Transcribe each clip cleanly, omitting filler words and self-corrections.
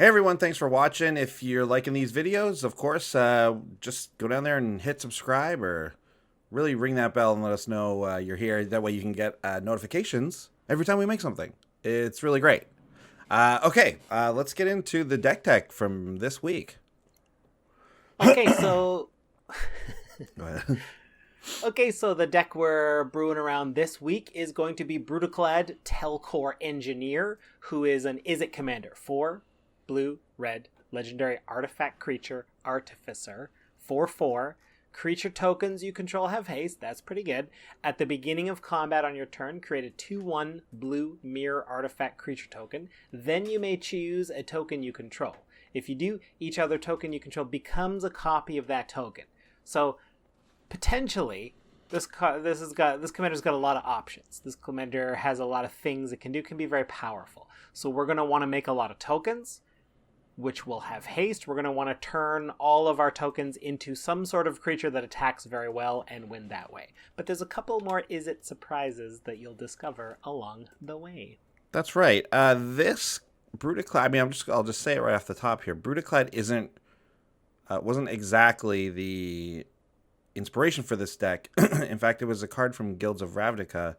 Hey everyone, thanks for watching. If you're liking these videos, of course, just go down there and hit subscribe or really ring that bell and let us know you're here. That way you can get notifications every time we make something. It's really great. Okay, let's get into the deck tech from this week. Okay, so Go ahead. okay, so the deck we're brewing around this week is going to be Brudiclad Telcore Engineer, who is an Izzet commander. 4 blue, red, legendary artifact creature, artificer, 4/4. Creature tokens you control have haste. That's pretty good. At the beginning of combat on your turn, create a 2/1 blue mirror artifact creature token. Then you may choose a token you control. If you do, each other token you control becomes a copy of that token. So potentially, this commander's got a lot of options. This commander has a lot of things it can do. It can be very powerful. So we're going to want to make a lot of tokens, which will have haste. We're going to want to turn all of our tokens into some sort of creature that attacks very well and win that way. But there's a couple more Izzet surprises that you'll discover along the way. That's right. This Brudiclad, I mean, I'll just say it right off the top here. Brudiclad wasn't exactly the inspiration for this deck. In fact, it was a card from Guilds of Ravnica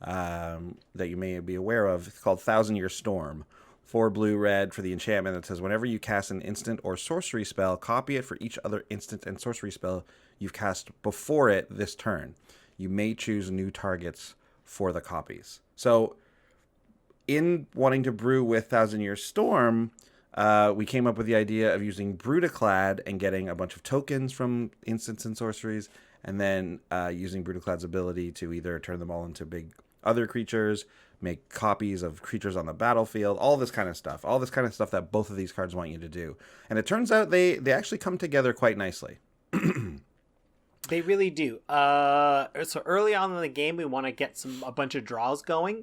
that you may be aware of. It's called 1,000-Year Storm. 4 blue red for the enchantment that says whenever you cast an instant or sorcery spell, copy it for each other instant and sorcery spell you've cast before it this turn. You may choose new targets for the copies. So in wanting to brew with 1,000-Year Storm, we came up with the idea of using Brudiclad and getting a bunch of tokens from instants and sorceries, and then using Brudiclad's ability to either turn them all into big other creatures, make copies of creatures on the battlefield, all this kind of stuff. All this kind of stuff that both of these cards want you to do. And it turns out they actually come together quite nicely. They really do. So early on in the game, we want to get a bunch of draws going,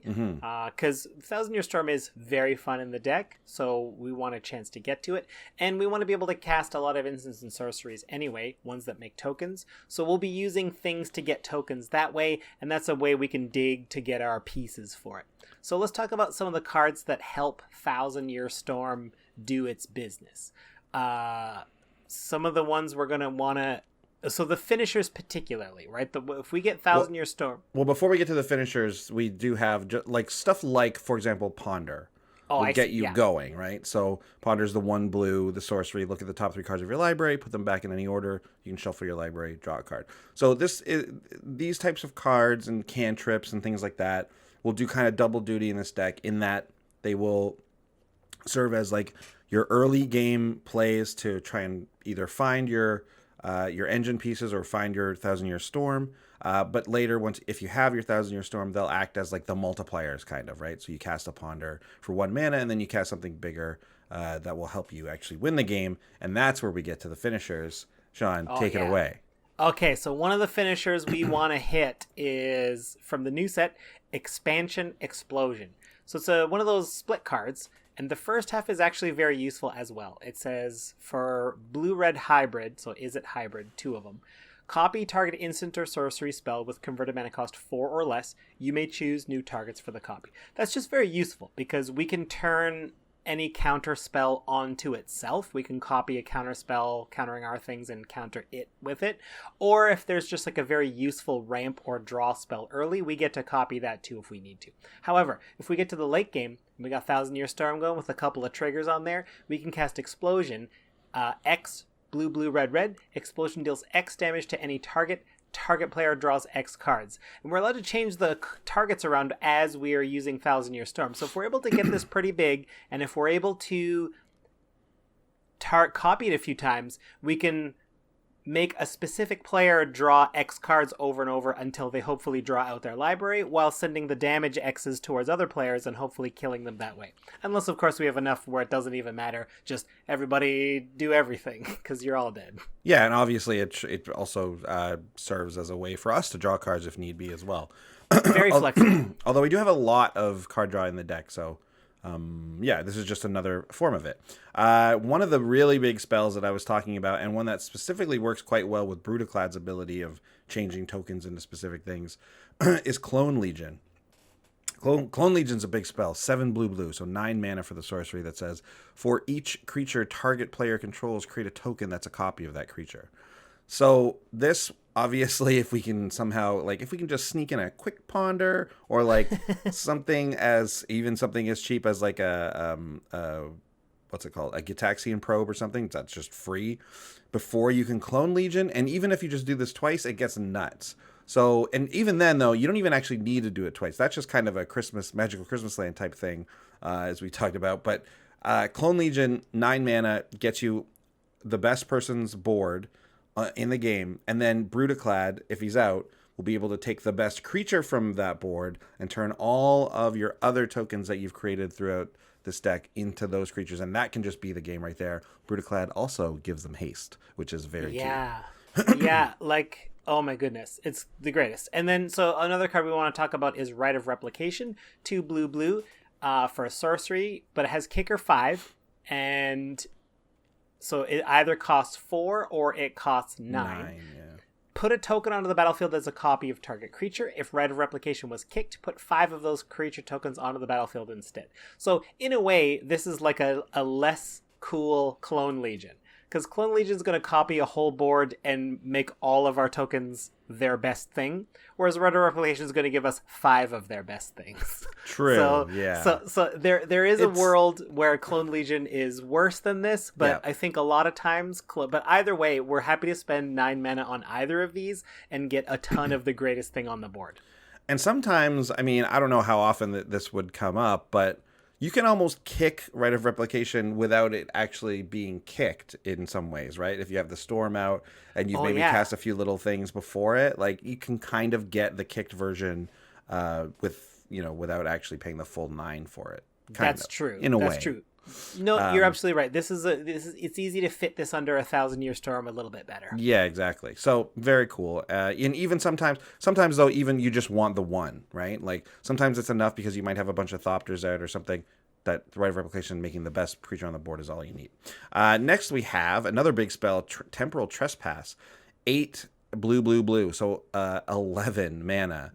because 1,000-Year Storm is very fun in the deck, so we want a chance to get to it, and we want to be able to cast a lot of instants and sorceries anyway, ones that make tokens. So we'll be using things to get tokens that way, and that's a way we can dig to get our pieces for it. So let's talk about some of the cards that help 1,000-Year Storm do its business. Some of the ones we're going to want to... So the finishers particularly, right? If we get 1,000-Year Storm... Well, before we get to the finishers, we do have stuff like, for example, Ponder. Will get you going, right? So Ponder's the 1 blue, the sorcery. Look at the top 3 cards of your library, put them back in any order. You can shuffle your library, draw a card. So these types of cards and cantrips and things like that will do kind of double duty in this deck, in that they will serve as like your early game plays to try and either find your engine pieces or find your 1,000-Year Storm. But later, if you have your 1,000-Year Storm, they'll act as like the multipliers, kind of, right? So you cast a Ponder for 1 mana, and then you cast something bigger that will help you actually win the game. And that's where we get to the finishers. Sean, take it away. Okay, so one of the finishers we want to hit is from the new set, Expansion Explosion. So it's one of those split cards. And the first half is actually very useful as well. It says for blue-red hybrid, so Izzet hybrid, 2 of them, copy target instant or sorcery spell with converted mana cost 4 or less. You may choose new targets for the copy. That's just very useful because we can turn any counter spell onto itself. We can copy a counter spell countering our things and counter it with it. Or if there's just like a very useful ramp or draw spell early, we get to copy that too if we need to. However, if we get to the late game, we got 1,000-Year Storm going with a couple of triggers on there, we can cast Explosion, X, blue, blue, red, red. Explosion deals X damage to any target. Target player draws X cards. And we're allowed to change the targets around as we are using 1,000-Year Storm. So if we're able to get this pretty big, and if we're able to copy it a few times, we can make a specific player draw X cards over and over until they hopefully draw out their library, while sending the damage X's towards other players and hopefully killing them that way. Unless, of course, we have enough where it doesn't even matter. Just everybody do everything, because you're all dead. Yeah, and obviously it also serves as a way for us to draw cards if need be as well. Very flexible. Although we do have a lot of card draw in the deck, so... yeah, this is just another form of it. One of the really big spells that I was talking about, and one that specifically works quite well with Brudiclad's ability of changing tokens into specific things, is Clone Legion. Clone Legion's a big spell. 7 blue, so 9 mana for the sorcery that says, for each creature target player controls, create a token that's a copy of that creature. So this, obviously, if we can somehow, like, if we can just sneak in a quick ponder, or like something as cheap as like what's it called? A Gitaxian probe or something that's just free before you can clone Legion. And even if you just do this twice, it gets nuts. So, and even then, though, you don't even actually need to do it twice. That's just kind of a magical Christmas land type thing, as we talked about. But Clone Legion, 9 mana, gets you the best person's board in the game. And then Brudiclad, if he's out, will be able to take the best creature from that board and turn all of your other tokens that you've created throughout this deck into those creatures. And that can just be the game right there. Brudiclad also gives them haste, which is very cute. Yeah, like... Oh my goodness, it's the greatest. And then, so another card we want to talk about is Rite of Replication, 2 blue, for a sorcery, but it has kicker 5, and so it either costs 4 or it costs 9. Yeah. Put a token onto the battlefield as a copy of target creature. If Rite of Replication was kicked, put 5 of those creature tokens onto the battlefield instead. So in a way, this is like a less cool Clone Legion. Because Clone Legion is going to copy a whole board and make all of our tokens their best thing, whereas Rite of Replication is going to give us 5 of their best things. True. So there is a world where Clone Legion is worse than this, but I think a lot of times, but either way, we're happy to spend 9 mana on either of these and get a ton of the greatest thing on the board. And sometimes, I mean, I don't know how often this would come up, but you can almost kick Rite of Replication without it actually being kicked in some ways, right? If you have the storm out and you've cast a few little things before it, like you can kind of get the kicked version without actually paying the full 9 for it. That's true. In a way. That's true. No, you're absolutely right. It's easy to fit this under 1,000-Year Storm a little bit better. Yeah, exactly. So very cool. And even sometimes though, even you just want the one, right? Like sometimes it's enough because you might have a bunch of Thopters out or something. That Rite of Replication making the best creature on the board is all you need. Next we have another big spell, Temporal Trespass, 8 blue. So 11 mana.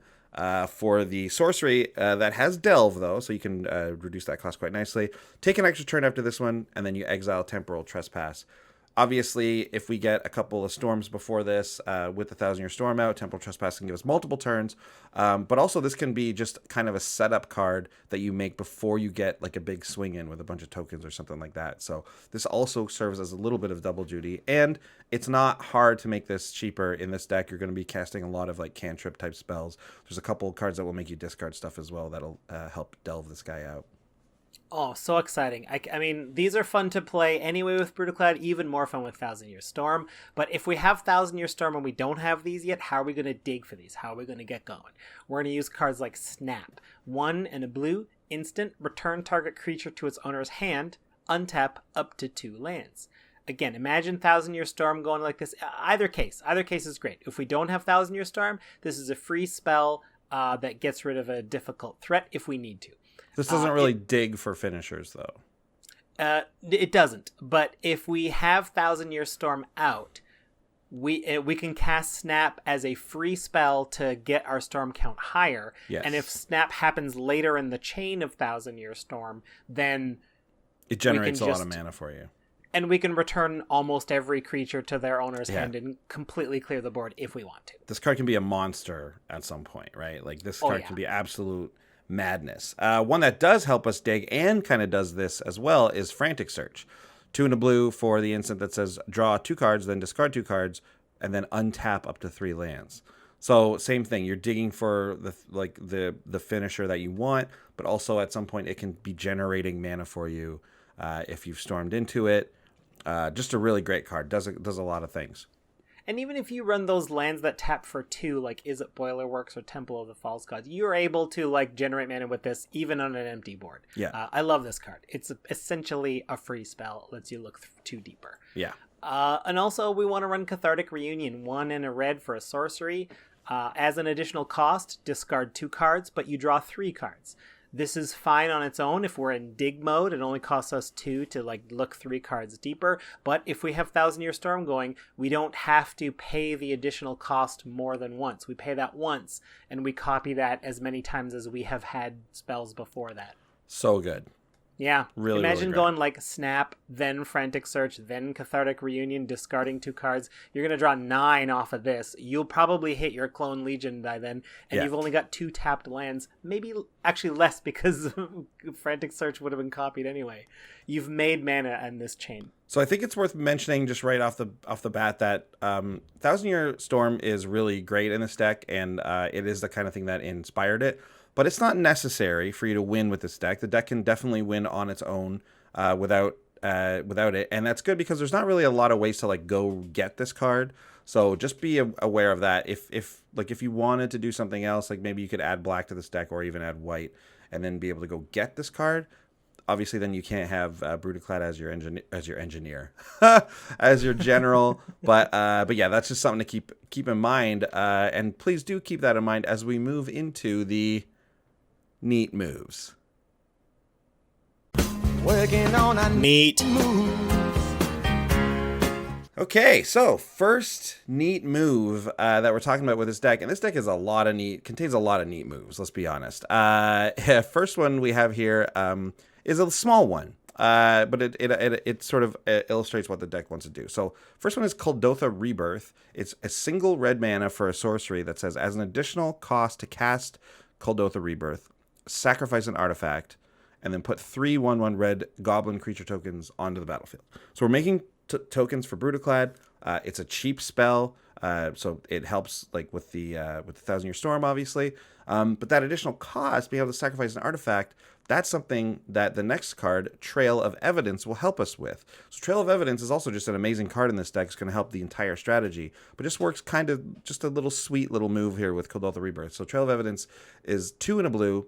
For the sorcery that has Delve, though, so you can reduce that cost quite nicely. Take an extra turn after this one, and then you exile Temporal Trespass. Obviously, if we get a couple of storms before this, with the 1,000-Year Storm out, Temporal Trespass can give us multiple turns. But also, this can be just kind of a setup card that you make before you get like a big swing in with a bunch of tokens or something like that. So this also serves as a little bit of double duty. And it's not hard to make this cheaper in this deck. You're going to be casting a lot of like cantrip type spells. There's a couple of cards that will make you discard stuff as well that'll help delve this guy out. Oh, so exciting. I mean, these are fun to play anyway with Brudiclad, even more fun with 1,000-Year Storm. But if we have 1,000-Year Storm and we don't have these yet, how are we going to dig for these? How are we going to get going? We're going to use cards like Snap. 1 and a blue, instant, return target creature to its owner's hand, untap up to 2 lands. Again, imagine 1,000-Year Storm going like this. Either case is great. If we don't have 1,000-Year Storm, this is a free spell that gets rid of a difficult threat if we need to. This doesn't really dig for finishers, though. It doesn't. But if we have 1,000-Year Storm out, we can cast Snap as a free spell to get our storm count higher. Yes. And if Snap happens later in the chain of 1,000-Year Storm, then it generates a lot of mana for you. And we can return almost every creature to their owner's hand and completely clear the board if we want to. This card can be a monster at some point, right? Like this card can be absolute madness. One that does help us dig and kind of does this as well is Frantic Search. 2 and a blue for the instant that says draw 2 cards, then discard 2 cards, and then untap up to 3 lands. So same thing. You're digging for the finisher that you want, but also at some point it can be generating mana for you if you've stormed into it. Just a really great card. Does a lot of things. And even if you run those lands that tap for 2, like Is It Boiler Works or Temple of the False Gods, you're able to like generate mana with this even on an empty board. Yeah, I love this card. It's essentially a free spell. It lets you look 2 deeper. Yeah. And also we want to run Cathartic Reunion, 1 and a red for a sorcery. As an additional cost, discard 2 cards, but you draw 3 cards. This is fine on its own. If we're in dig mode, it only costs us 2 to like look 3 cards deeper. But if we have 1,000-Year Storm going, we don't have to pay the additional cost more than once. We pay that once, and we copy that as many times as we have had spells before that. So good. Yeah. Really, Imagine really going like Snap, then Frantic Search, then Cathartic Reunion, discarding 2 cards. You're going to draw 9 off of this. You'll probably hit your Clone Legion by then, and you've only got 2 tapped lands. Maybe actually less because Frantic Search would have been copied anyway. You've made mana in this chain. So I think it's worth mentioning just right off the bat that 1,000-Year Storm is really great in this deck, and it is the kind of thing that inspired it. But it's not necessary for you to win with this deck. The deck can definitely win on its own without it, and that's good because there's not really a lot of ways to like go get this card. So just be aware of that. If you wanted to do something else, like maybe you could add black to this deck or even add white, and then be able to go get this card. Obviously, then you can't have Brudiclad as your engineer, as your general. But yeah, that's just something to keep in mind. And please do keep that in mind as we move into the neat moves. Working on a Neat move. Okay, so first neat move that we're talking about with this deck, and this deck is contains a lot of neat moves. Let's be honest. First one we have here is a small one, but it sort of illustrates what the deck wants to do. So first one is Kuldotha Rebirth. It's a single red mana for a sorcery that says, as an additional cost to cast Kuldotha Rebirth, sacrifice an artifact, and then put 3 1/1 red goblin creature tokens onto the battlefield. So we're making tokens for Brudiclad. It's a cheap spell, so it helps like with the 1,000-Year Storm, obviously. But that additional cost, being able to sacrifice an artifact, that's something that the next card, Trail of Evidence, will help us with. So Trail of Evidence is also just an amazing card in this deck. It's going to help the entire strategy, but just works kind of just a little sweet little move here with Kuldotha Rebirth. So Trail of Evidence is 2 and a blue,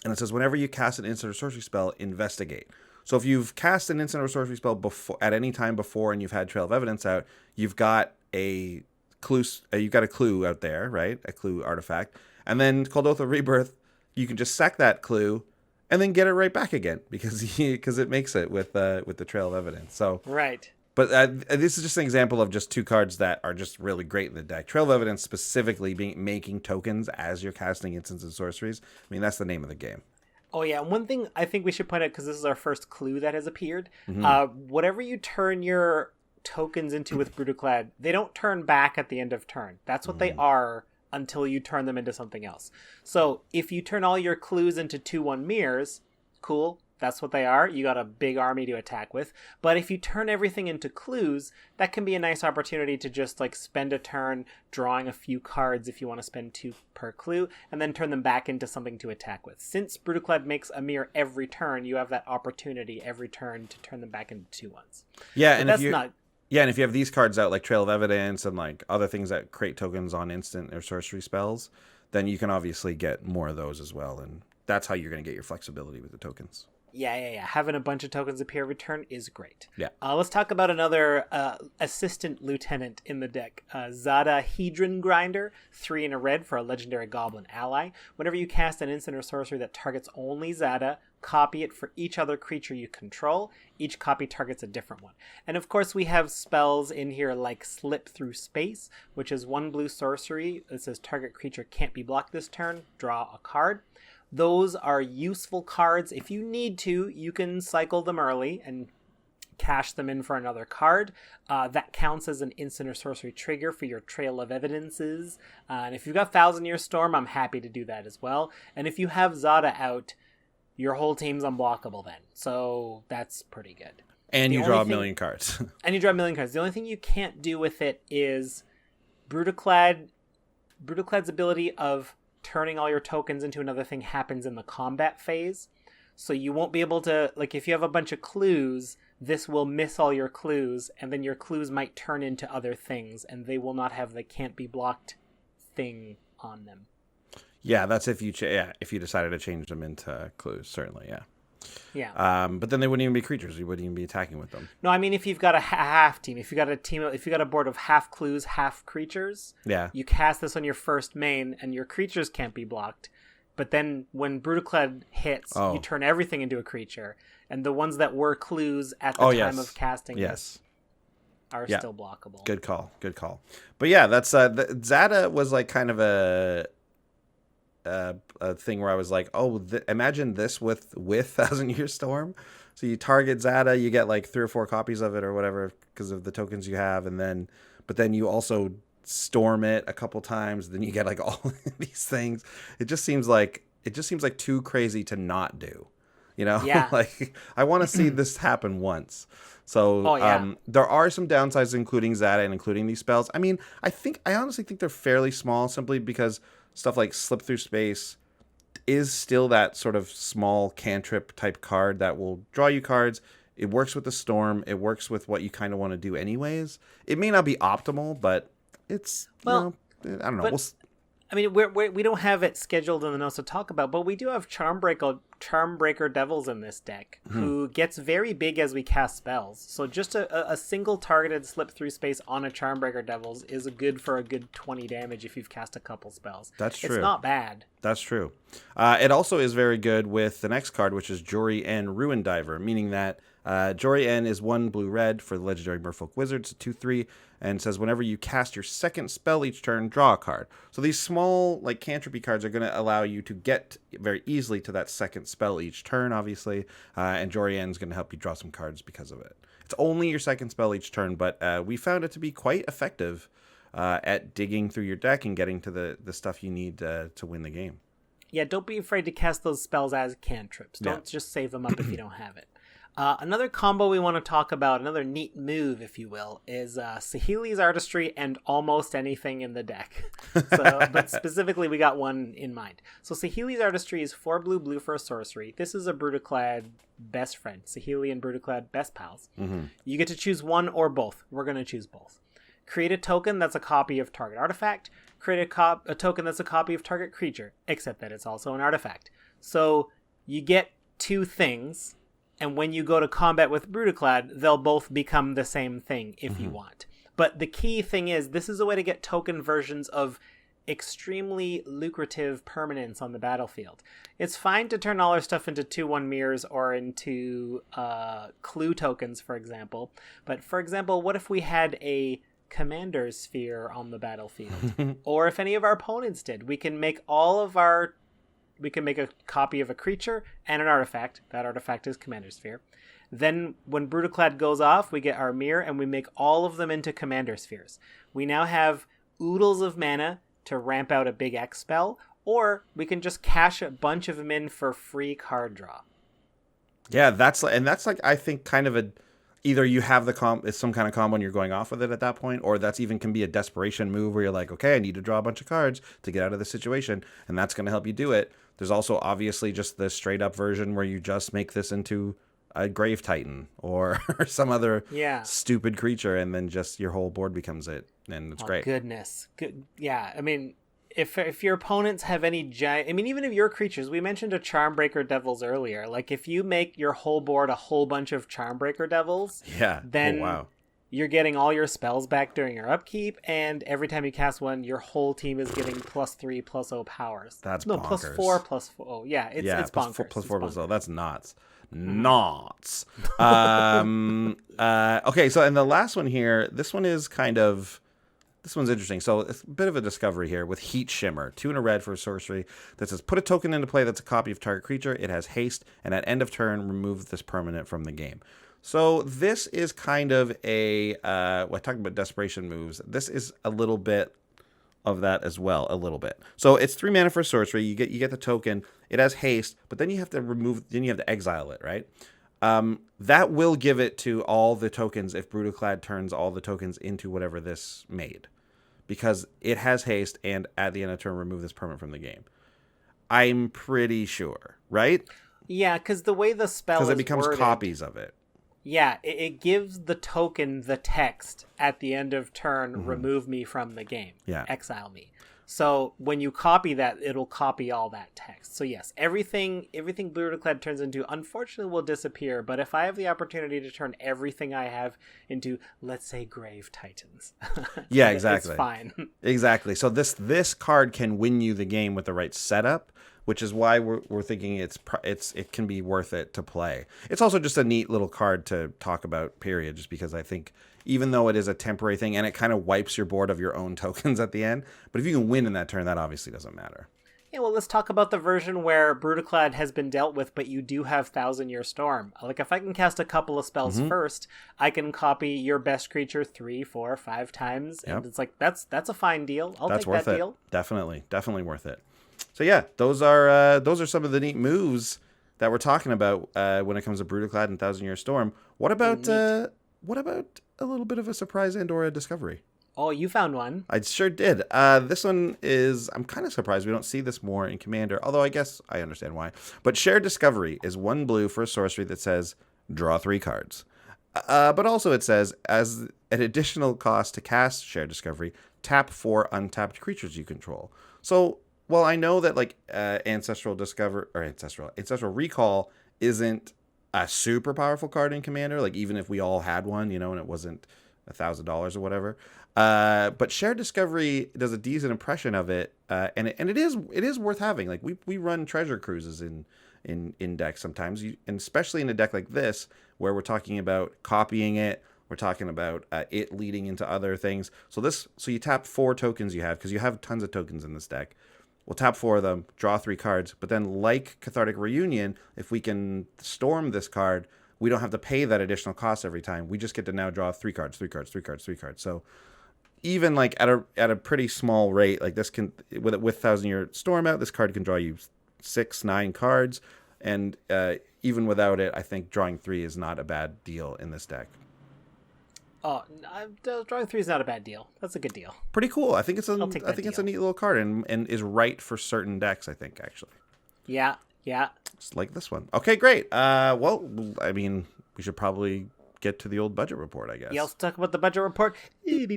and it says whenever you cast an instant or sorcery spell, investigate. So if you've cast an instant or sorcery spell before, at any time before, and you've had Trail of Evidence out, you've got a clue. You've got a clue out there, right? A clue artifact, and then Kuldotha Rebirth, you can just sack that clue and then get it right back again because it makes it with the Trail of Evidence. So right. But this is just an example of just 2 cards that are just really great in the deck. Trail of Evidence specifically making tokens as you're casting instants and sorceries. I mean, that's the name of the game. Oh, yeah. One thing I think we should point out, because this is our first clue that has appeared, whatever you turn your tokens into with Brudiclad, they don't turn back at the end of turn. That's what they are until you turn them into something else. So if you turn all your clues into 2/1 mirrors, cool. That's what they are. You got a big army to attack with. But if you turn everything into clues, that can be a nice opportunity to just like spend a turn drawing a few cards if you want to spend 2 per clue, and then turn them back into something to attack with. Since Brudiclad makes a mirror every turn, you have that opportunity every turn to turn them back into 2/1s. Yeah, but and that's not. Yeah, and if you have these cards out like Trail of Evidence and like other things that create tokens on instant or sorcery spells, then you can obviously get more of those as well, and that's how you're going to get your flexibility with the tokens. Yeah. Having a bunch of tokens appear every turn is great. Yeah. Let's talk about another assistant lieutenant in the deck. Zada Hedron Grinder, 3 and a red for a legendary goblin ally. Whenever you cast an instant or sorcery that targets only Zada, copy it for each other creature you control. Each copy targets a different one. And of course we have spells in here like Slip Through Space, which is 1 blue sorcery that says target creature can't be blocked this turn. Draw a card. Those are useful cards. If you need to, you can cycle them early and cash them in for another card. That counts as an instant or sorcery trigger for your Trail of Evidences. And if you've got 1,000-Year Storm, I'm happy to do that as well. And if you have Zada out, your whole team's unblockable then. So that's pretty good. And you draw a million cards. And you draw a million cards. The only thing you can't do with it is Brudiclad's ability of turning all your tokens into another thing happens in the combat phase. So you won't be able to, like, if you have a bunch of clues, this will miss all your clues, and then your clues might turn into other things, and they will not have the can't be blocked thing on them. Yeah, that's if you decided to change them into clues, certainly, yeah. Yeah. But then they wouldn't even be creatures. You wouldn't even be attacking with them. No, I mean, if you've got a half team, if you got a board of half clues, half creatures, yeah, you cast this on your first main, and your creatures can't be blocked. But then when Brudiclad hits, you turn everything into a creature, and the ones that were clues at the time of casting this are still blockable. Good call. But yeah, that's Zada was like kind of a thing where I was like, imagine this with Thousand Year Storm. So you target Zada, you get like 3 or 4 copies of it or whatever because of the tokens you have, but then you also storm it a couple times, then you get like all these things. It just seems like too crazy to not do. Yeah. Like I want to see this happen once. So there are some downsides, including Zada and including these spells. I mean, I honestly think they're fairly small, simply because stuff like Slip Through Space is still that sort of small cantrip type card that will draw you cards. It works with the storm. It works with what you kind of want to do anyways. It may not be optimal, but it's, I don't know. I mean, we don't have it scheduled in the notes to talk about, but we do have Charmbreaker Devils in this deck, who gets very big as we cast spells. So just a single targeted Slip Through Space on a Charmbreaker Devils is good for a good 20 damage if you've cast a couple spells. That's true. It's not bad. That's true. It also is very good with the next card, which is Jory N Ruin Diver, meaning that Jory N is 1 blue-red for the legendary Merfolk Wizard. It's a 2/3, and says whenever you cast your second spell each turn, draw a card. So these small like cantripy cards are going to allow you to get very easily to that second spell each turn, obviously, and Jory N is going to help you draw some cards because of it. It's only your second spell each turn, but we found it to be quite effective at digging through your deck and getting to the stuff you need to win the game. Yeah, don't be afraid to cast those spells as cantrips. Don't just save them up if you don't have it. Another combo we want to talk about, another neat move, if you will, is Saheeli's Artistry and almost anything in the deck. But specifically, we got one in mind. So Saheeli's Artistry is 4 blue for a sorcery. This is a Brudiclad best friend. Saheeli and Brudiclad best pals. Mm-hmm. You get to choose one or both. We're going to choose both. Create a token that's a copy of target artifact. Create a token that's a copy of target creature, except that it's also an artifact. So you get 2 things, and when you go to combat with Brudiclad, they'll both become the same thing if you want. But the key thing is, this is a way to get token versions of extremely lucrative permanents on the battlefield. It's fine to turn all our stuff into 2/1 mirrors or into clue tokens, for example. But for example, what if we had a Commander's Sphere on the battlefield? Or if any of our opponents did, we can make a copy of a creature and an artifact. That artifact is Commander's Sphere. Then when Brudiclad goes off, we get our mirror and we make all of them into Commander Spheres. We now have oodles of mana to ramp out a big X spell, or we can just cash a bunch of them in for free card draw. Yeah, that's like I think kind of either you have it's some kind of combo and you're going off with it at that point, or that's even can be a desperation move where you're like, okay, I need to draw a bunch of cards to get out of the situation, and that's going to help you do it. There's also obviously just the straight up version where you just make this into a Grave Titan or some other stupid creature, and then just your whole board becomes it, and it's great. Goodness. Good. Yeah, I mean, if your opponents have any giant... I mean, even if your creatures... We mentioned a Charmbreaker Devils earlier. Like, if you make your whole board a whole bunch of Charmbreaker Devils, then you're getting all your spells back during your upkeep, and every time you cast one, your whole team is getting +3/+0 powers. That's no, bonkers. +4/+4. Oh, yeah, it's bonkers. +4/+0. That's nuts. Knots. Okay, so and the last one here, this one's interesting. So it's a bit of a discovery here with Heat Shimmer, 2 and a red for a sorcery that says put a token into play that's a copy of target creature. It has haste, and at end of turn, remove this permanent from the game. So this is kind of talking about desperation moves. This is a little bit of that as well, a little bit. So it's 3 mana for a sorcery. You get the token. It has haste, but then you have to exile it, right? That will give it to all the tokens if Brudiclad turns all the tokens into whatever this made, because it has haste, and at the end of turn, remove this permanent from the game. I'm pretty sure, right? Yeah, because the way the spell is because it becomes worded, copies of it. Yeah, it gives the token the text at the end of turn, remove me from the game, exile me. So when you copy that, it'll copy all that text. So yes, everything Brudiclad turns into, unfortunately, will disappear. But if I have the opportunity to turn everything I have into, let's say, Grave Titans, exactly, it's fine. Exactly. So this card can win you the game with the right setup. which is why we're thinking it can be worth it to play. It's also just a neat little card to talk about, period, just because I think even though it is a temporary thing and it kind of wipes your board of your own tokens at the end, but if you can win in that turn, that obviously doesn't matter. Yeah, well, let's talk about the version where Brudiclad has been dealt with, but you do have 1,000-Year Storm. Like, if I can cast a couple of spells first, I can copy your best creature 3, 4, 5 times, and it's like, that's a fine deal. I'll take that deal. Definitely worth it. So yeah, those are some of the neat moves that we're talking about when it comes to Brudiclad and 1,000-Year Storm. What about a little bit of a surprise and/or a discovery? Oh, you found one. I sure did. This one is, I'm kind of surprised we don't see this more in Commander, although I guess I understand why. But Shared Discovery is 1 blue for a sorcery that says, draw 3 cards. But also it says, as an additional cost to cast Shared Discovery, tap 4 untapped creatures you control. So, well, I know that like Ancestral Recall isn't a super powerful card in Commander, like even if we all had one, and it wasn't $1,000 or whatever. But Shared Discovery does a decent impression of it, and it is worth having. Like we run treasure cruises in decks sometimes, and especially in a deck like this where we're talking about copying it, we're talking about it leading into other things. So you tap 4 tokens you have because you have tons of tokens in this deck. We'll tap 4 of them, draw 3 cards, but then like Cathartic Reunion, if we can storm this card, we don't have to pay that additional cost every time. We just get to now draw 3 cards. So even like at a pretty small rate, like this can with 1,000-Year Storm out, this card can draw you 6, 9 cards, and even without it, I think drawing 3 is not a bad deal in this deck. Oh, drawing 3 is not a bad deal. That's a good deal. Pretty cool. I think it's a neat little card and is right for certain decks. I think actually. Yeah. Just like this one. Okay, great. Well, I mean, we should probably get to the old budget report, I guess. Yeah, let's talk about the budget report. This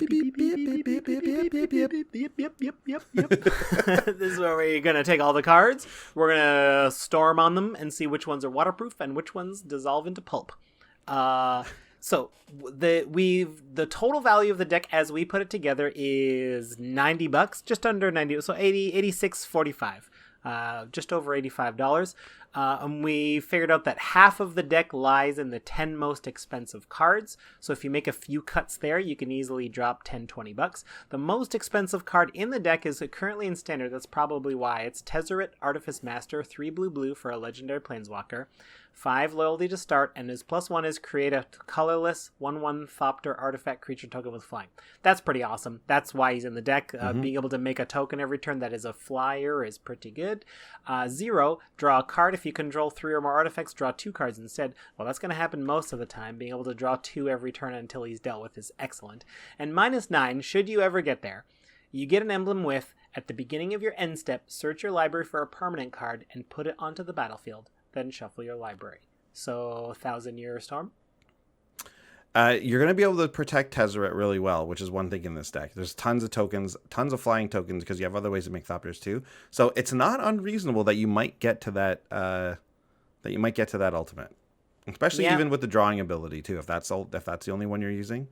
is where we're going to take all the cards. We're going to storm on them and see which ones are waterproof and which ones dissolve into pulp. So the total value of the deck as we put it together is $90, just under 90, so 86.45. Just over $85. And we figured out that half of the deck lies in the 10 most expensive cards. So if you make a few cuts there, you can easily drop $10-20. The most expensive card in the deck is currently in Standard. That's probably why. It's Tezzeret Artifice Master, 3 blue for a legendary planeswalker. 5 loyalty to start, and his +1 is create a colorless 1/1 Thopter artifact creature token with flying. That's pretty awesome. That's why he's in the deck. Being able to make a token every turn that is a flyer is pretty good. 0, draw a card. If you control 3 or more artifacts, draw 2 cards instead. Well, that's going to happen most of the time. Being able to draw 2 every turn until he's dealt with is excellent. And -9, should you ever get there, you get an emblem with, at the beginning of your end step, search your library for a permanent card and put it onto the battlefield. Then shuffle your library. So 1,000-Year Storm. You're going to be able to protect Tezzeret really well, which is one thing in this deck. There's tons of tokens, tons of flying tokens, because you have other ways to make Thopters too. So it's not unreasonable that you might get to that. Ultimate, especially even with the drawing ability too. If that's the only one you're using,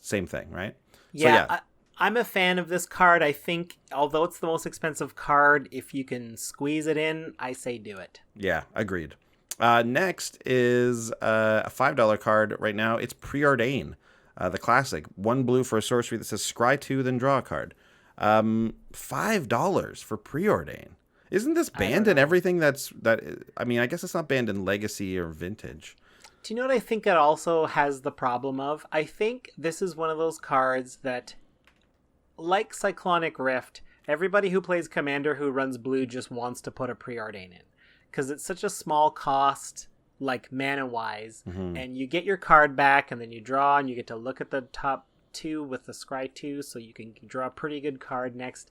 same thing, right? Yeah. So, I'm a fan of this card. I think, although it's the most expensive card, if you can squeeze it in, I say do it. Yeah, agreed. Next is a $5 card right now. It's Preordain, the classic. 1 blue for a sorcery that says scry 2, then draw a card. $5 for Preordain. Isn't this banned in everything I mean, I guess it's not banned in Legacy or Vintage. Do you know what I think it also has the problem of? I think this is one of those cards that, like Cyclonic Rift, everybody who plays Commander who runs blue just wants to put a Preordain in. Because it's such a small cost, like mana-wise, and you get your card back, and then you draw, and you get to look at the top 2 with the Scry 2, so you can draw a pretty good card next.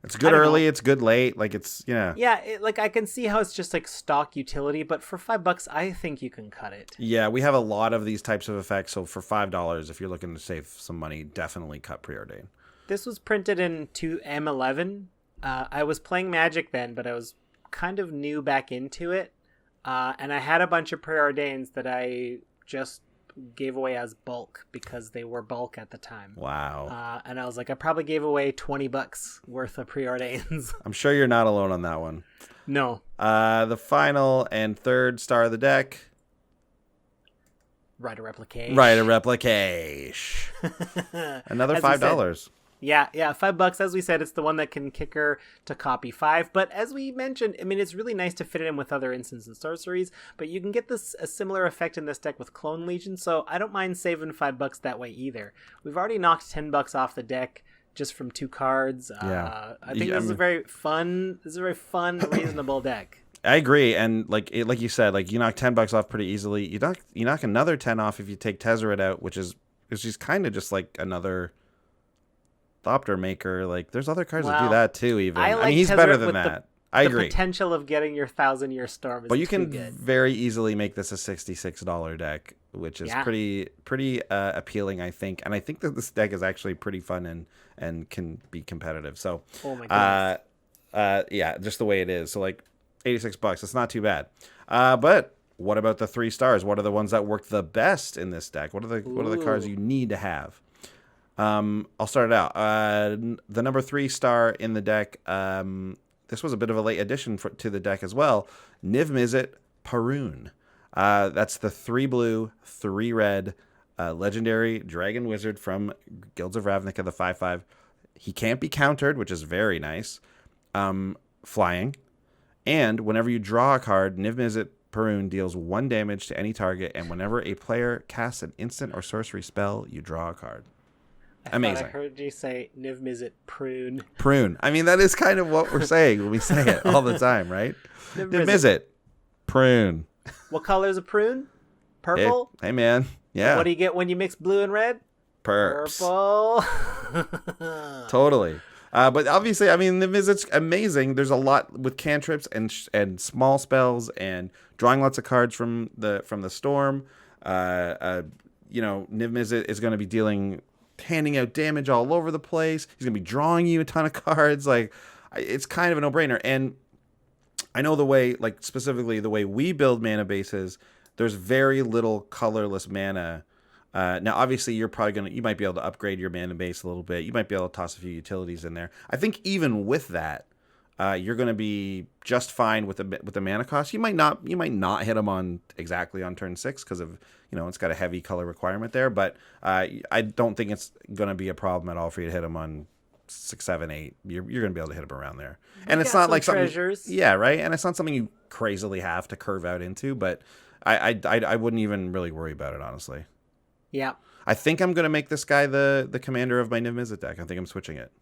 It's good early, it's good late, like it's, yeah. Yeah, I can see how it's just like stock utility, but for $5, I think you can cut it. Yeah, we have a lot of these types of effects, so for $5, if you're looking to save some money, definitely cut Preordain. This was printed in M11. I was playing Magic then, but I was kind of new back into it. And I had a bunch of Preordains that I just gave away as bulk because they were bulk at the time. Wow. And I was like, I probably gave away $20 worth of preordains. I'm sure you're not alone on that one. No. The final and third star of the deck. Rider Replicate. Rider Replicate. Another $5. Yeah, $5. As we said, it's the one that can kicker to copy 5. But as we mentioned, I mean, it's really nice to fit it in with other instants and sorceries. But you can get a similar effect in this deck with Clone Legion, so I don't mind saving $5 that way either. We've already knocked $10 off the deck just from 2 cards. Yeah, I think this is a very fun, reasonable deck. I agree, and like you said, like you knock $10 off pretty easily. You knock another 10 off if you take Tezzeret out, which is kind of just like another Thopter Maker. Like there's other cards that do that too. Even I mean, he's Tezzeret better than that. I agree. The potential of getting your 1,000-year storm is but you can good. very easily make this a $66 deck, which is pretty appealing, I think. And I think that this deck is actually pretty fun and can be competitive. So, oh my goodness. Yeah, just the way it is. So like $86, it's not too bad. But what about the 3 stars? What are the ones that work the best in this deck? What are the cards you need to have? I'll start it out. The number 3 star in the deck. This was a bit of a late addition to the deck as well. Niv Mizzet Parun. That's the 3 blue, 3 red, legendary dragon wizard from Guilds of Ravnica, the 5/5. He can't be countered, which is very nice. Flying. And whenever you draw a card, Niv Mizzet Parun deals 1 damage to any target, and whenever a player casts an instant or sorcery spell, you draw a card. Amazing. I heard you say Niv Mizzet Prune. Prune. I mean, that is kind of what we're saying when we say it all the time, right? Niv Mizzet Prune. What color is a prune? Purple? Hey, man. Yeah. What do you get when you mix blue and red? Perps. Purple. Totally. But obviously, I mean, the Mizzet's amazing. There's a lot with cantrips and small spells and drawing lots of cards from the storm. Niv Mizzet is going to be handing out damage all over the place. He's going to be drawing you a ton of cards. Like, it's kind of a no-brainer. And I know specifically the way we build mana bases, there's very little colorless mana. Now, obviously, you might be able to upgrade your mana base a little bit. You might be able to toss a few utilities in there. I think even with that, you're going to be just fine with the mana cost. You might not hit them exactly on turn 6 because of it's got a heavy color requirement there. But I don't think it's going to be a problem at all for you to hit them on 6, 7, 8. You're going to be able to hit them around there. And it's not like treasures. Yeah, right. And it's not something you crazily have to curve out into. But I wouldn't even really worry about it, honestly. Yeah. I think I'm going to make this guy the commander of my Niv Mizzet deck. I think I'm switching it.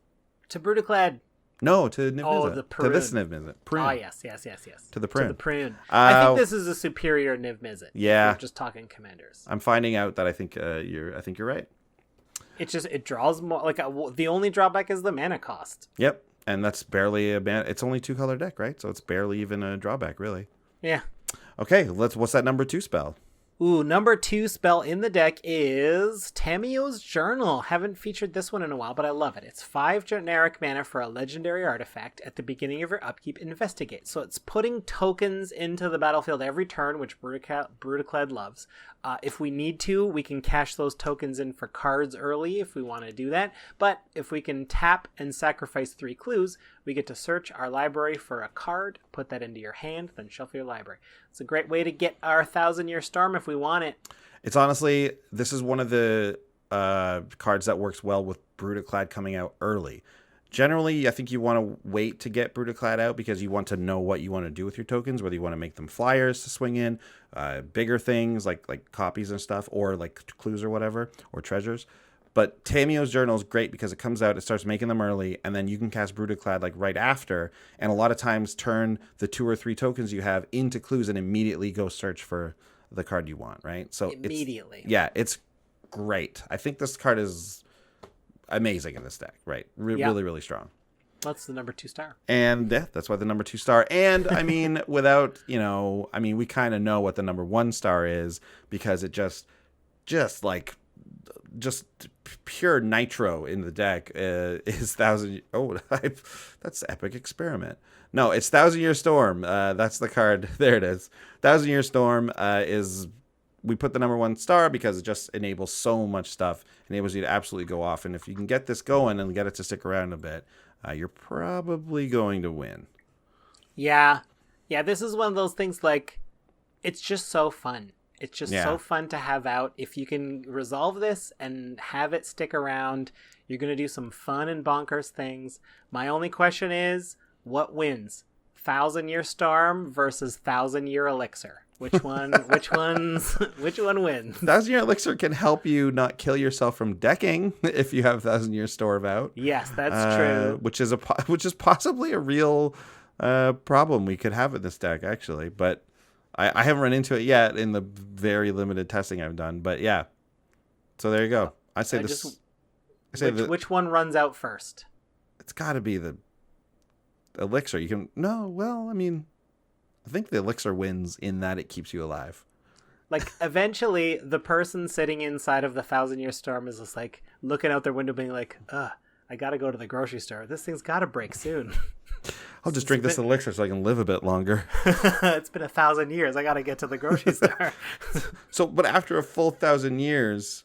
To Brudiclad. No, to Niv Mizzet. The Prune. To this Niv Mizzet. Prune. Oh, yes. To the Prune. To the Prune. I think this is a superior Niv Mizzet. Yeah. We're just talking commanders. I'm finding out that I think you're right. It draws more. The only drawback is the mana cost. Yep. And that's barely it's only 2-color deck, right? So it's barely even a drawback, really. Yeah. Okay, what's that number 2 spell? Ooh, number 2 spell in the deck is Tamio's Journal. Haven't featured this one in a while, but I love it. It's 5 generic mana for a legendary artifact. At the beginning of your upkeep, investigate. So it's putting tokens into the battlefield every turn, which Brudiclad loves. If we need to, we can cash those tokens in for cards early if we want to do that. But if we can tap and sacrifice 3 clues, we get to search our library for a card, put that into your hand, then shuffle your library. It's a great way to get our 1,000-year storm if we want it. It's honestly, this is one of the cards that works well with Brudiclad coming out early. Generally, I think you want to wait to get Brudiclad out because you want to know what you want to do with your tokens, whether you want to make them flyers to swing in, bigger things like copies and stuff, or like clues or whatever, or treasures. But Tamio's Journal is great because it comes out, it starts making them early, and then you can cast Brudiclad right after, and a lot of times turn the 2 or 3 tokens you have into clues and immediately go search for the card you want, right? So immediately. It's great. I think this card is amazing in this deck, right? Really, really strong. That's the number 2 star. And that's why the number 2 star. And I mean, we kind of know what the number 1 star is because it just pure nitro in the deck is 1,000. Oh, that's Epic Experiment. No, it's 1,000-Year Storm. That's the card. There it is. 1,000-Year Storm is we put the number 1 star because it just enables so much stuff, enables you to absolutely go off. And if you can get this going and get it to stick around a bit, you're probably going to win. Yeah. Yeah, this is one of those things, like, it's just so fun. It's just so fun to have out. If you can resolve this and have it stick around, you're going to do some fun and bonkers things. My only question is, what wins? 1,000-Year Storm versus 1,000-Year Elixir? Which one which one wins? 1,000-Year Elixir can help you not kill yourself from decking if you have 1,000-Year Storm out. Yes, that's true. Which is possibly a real problem we could have in this deck, actually. But I haven't run into it yet in the very limited testing I've done. But yeah, so there you go. I say which one runs out first? It's got to be the Elixir. I think the Elixir wins in that it keeps you alive. Like, eventually, the person sitting inside of the 1,000-Year Storm is just, like, looking out their window being like, I gotta go to the grocery store. This thing's gotta break soon. I'll just drink this elixir so I can live a bit longer. It's been 1,000 years. I gotta get to the grocery store. But after a full 1,000 years,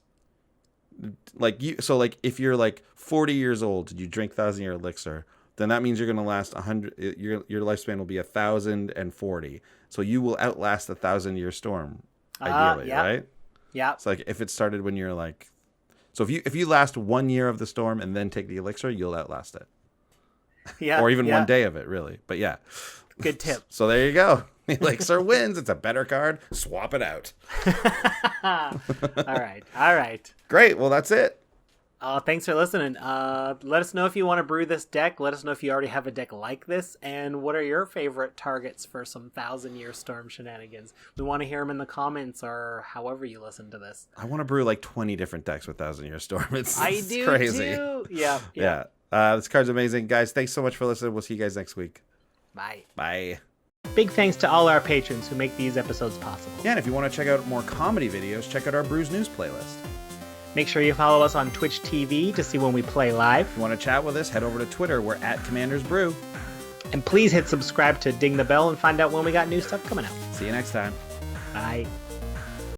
if you're like 40 years old and you drink 1,000-Year Elixir, then that means you're going to last 100. Your lifespan will be 1,040. So you will outlast the 1,000-Year Storm, ideally, right? Yeah. It's like if it started when you're like, so if you last 1 year of the storm and then take the elixir, you'll outlast it. Yeah. Or even 1 day of it, really. But yeah. Good tip. So there you go. The elixir wins. It's a better card. Swap it out. All right. Great. Well, that's it. Thanks for listening. Let us know if you want to brew this deck. Let us know if you already have a deck like this. And what are your favorite targets for some 1,000-Year Storm shenanigans? We want to hear them in the comments or however you listen to this. I want to brew like 20 different decks with 1,000-Year Storm. It's do crazy. Too. Yeah. This card's amazing. Guys, thanks so much for listening. We'll see you guys next week. Bye. Big thanks to all our patrons who make these episodes possible. Yeah, and if you want to check out more comedy videos, check out our Brews News playlist. Make sure you follow us on Twitch TV to see when we play live. If you want to chat with us, head over to Twitter. We're @CommandersBrew. And please hit subscribe to ding the bell and find out when we got new stuff coming out. See you next time. Bye.